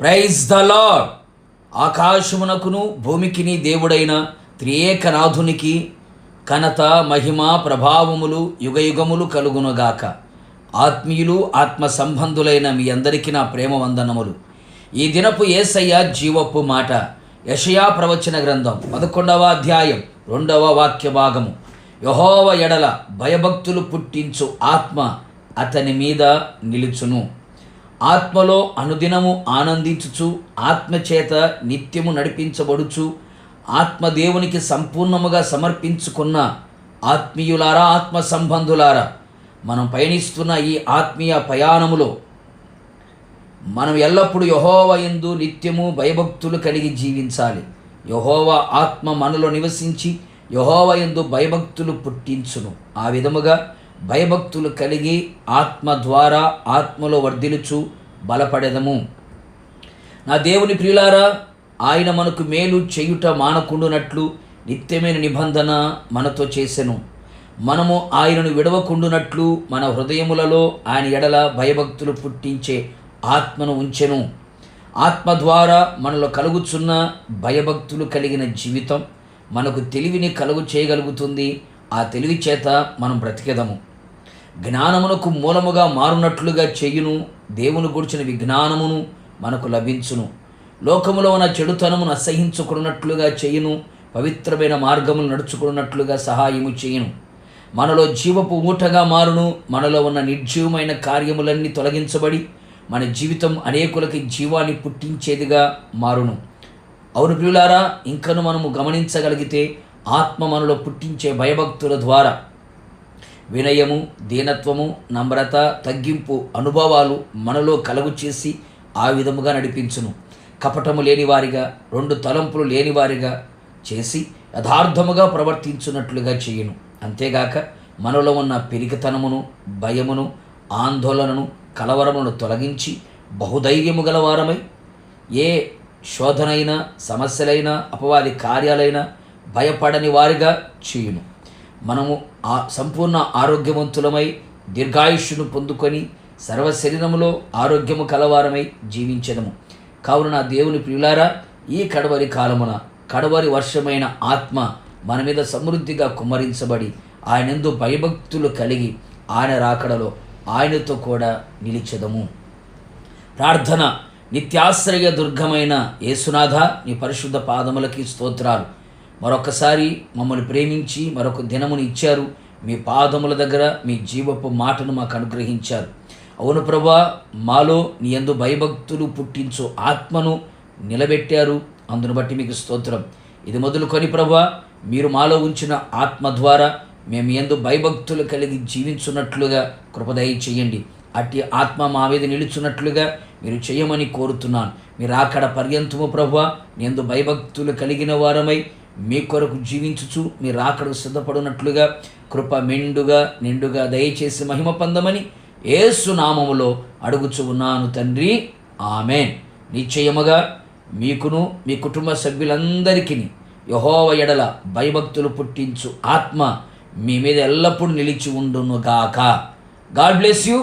Praise the lord. ఆకాశమునకును భూమికిని దేవుడైన త్రియేకనాథునికి ఘనత, మహిమ, ప్రభావములు యుగయుగములు కలుగునుగాక. ఆత్మీయులు, ఆత్మ సంబంధులైన మీ అందరికీ నా ప్రేమ వందనములు. ఈ దినపు యేసయ్య జీవపు మాట యెషయా ప్రవచన గ్రంథం 11వ అధ్యాయం 2వ వాక్య భాగము. యెహోవా ఎడల భయభక్తులు పుట్టించు ఆత్మ అతని మీద నిలుచును. ఆత్మలో అనుదినము ఆనందించుచు ఆత్మచేత నిత్యము నడిపించబడుచు ఆత్మదేవునికి సంపూర్ణముగా సమర్పించుకున్న ఆత్మీయులారా, ఆత్మ సంబంధులారా, మనం పయనిస్తున్న ఈ ఆత్మీయ ప్రయాణములో మనం ఎల్లప్పుడూ యెహోవా యందు నిత్యము భయభక్తులు కలిగి జీవించాలి. యెహోవా ఆత్మ మనలో నివసించి యెహోవా యందు భయభక్తులు పుట్టించును. ఆ విధముగా భయభక్తులు కలిగి ఆత్మ ద్వారా ఆత్మలో వర్ధిల్లుచు బలపడెదము. నా దేవుని ప్రియులారా, ఆయన మనకు మేలు చేయుట మానకుండునట్లు నిత్యమైన నిబంధన మనతో చేసెను. మనము ఆయనను విడవకుండునట్లు మన హృదయములలో ఆయన ఎడల భయభక్తులు పుట్టించే ఆత్మను ఉంచెను. ఆత్మ ద్వారా మనలో కలుగుచున్న భయభక్తులు కలిగిన జీవితం మనకు తెలివిని కలుగు చేయగలుగుతుంది. ఆ తెలివి చేత మనం బ్రతికెదము. జ్ఞానమునకు మూలముగా మారునట్లుగా చేయును. దేవుని గురించిన విజ్ఞానమును మనకు లభించును. లోకములో ఉన్న చెడుతనమును అసహించుకున్నట్లుగా చేయును. పవిత్రమైన మార్గములు నడుచుకున్నట్లుగా సహాయము చేయును. మనలో జీవపు ఊటగా మారును. మనలో ఉన్న నిర్జీవమైన కార్యములన్నీ తొలగించబడి మన జీవితం అనేకులకి జీవాన్ని పుట్టించేదిగా మారును. అవును ప్రియులారా, ఇంకను మనము గమనించగలిగితే ఆత్మ మనలో పుట్టించే భయభక్తుల ద్వారా వినయము, దీనత్వము, నమ్రత, తగ్గింపు అనుభవాలు మనలో కలుగు చేసి ఆ విధముగా నడిపించును. కపటము లేనివారిగా, రెండు తలంపులు లేనివారిగా చేసి యథార్థముగా ప్రవర్తించున్నట్లుగా చేయును. అంతేగాక మనలో ఉన్న పెరిగితనమును, భయమును, ఆందోళనను, కలవరమును తొలగించి బహుధైర్యము గలవారమై ఏ శోధనైనా, సమస్యలైనా, అపవాది కార్యాలైనా భయపడని వారిగా చేయును. మనము సంపూర్ణ ఆరోగ్యవంతులమై దీర్ఘాయుష్యును పొందుకొని సర్వశరీరములో ఆరోగ్యము కలవారమై జీవించెదము. కావున నా దేవుని ప్రియులారా, ఈ కడవరి కాలమున కడవరి వర్షమైన ఆత్మ మన మీద సమృద్ధిగా కుమ్మరించబడి ఆయనందు భయభక్తులు కలిగి ఆయన రాకడలో ఆయనతో కూడా నిలిచెదము. ప్రార్థన. నిత్యాశ్రయ దుర్గమైన యేసునాథ, నీ పరిశుద్ధ పాదములకి స్తోత్రాలు. మరొకసారి మమ్మల్ని ప్రేమించి మరొక దినమును ఇచ్చారు. మీ పాదముల దగ్గర మీ జీవపు మాటను మాకు అనుగ్రహించారు. అవును ప్రభా, మాలో నీ యందు భయభక్తులు పుట్టించు ఆత్మను నిలబెట్టారు. అందును బట్టి మీకు స్తోత్రం. ఇది మొదలుకొని ప్రభా, మీరు మాలో ఉంచిన ఆత్మ ద్వారా మేము యందు భయభక్తులు కలిగి జీవించున్నట్లుగా కృపదయ చేయండి. అట్టి ఆత్మ మా మీద నిలుచున్నట్లుగా మీరు చేయమని కోరుతున్నాను. మీరు అక్కడ పర్యంతము ప్రభువా యందు భయభక్తులు కలిగిన వారమై మీ కొరకు జీవించుచు మీరు రాకడకు సిద్ధపడినట్లుగా కృప మెండుగా నిండుగా దయచేసి మహిమ పొందమని యేసు నామములో అడుగుచు ఉన్నాను తండ్రి, ఆమేన్. నిశ్చయముగా మీకును మీ కుటుంబ సభ్యులందరికీ యెహోవా ఎడల భయభక్తులు పుట్టించు ఆత్మ మీ మీద ఎల్లప్పుడూ నిలిచి ఉండునుగాక. God bless you.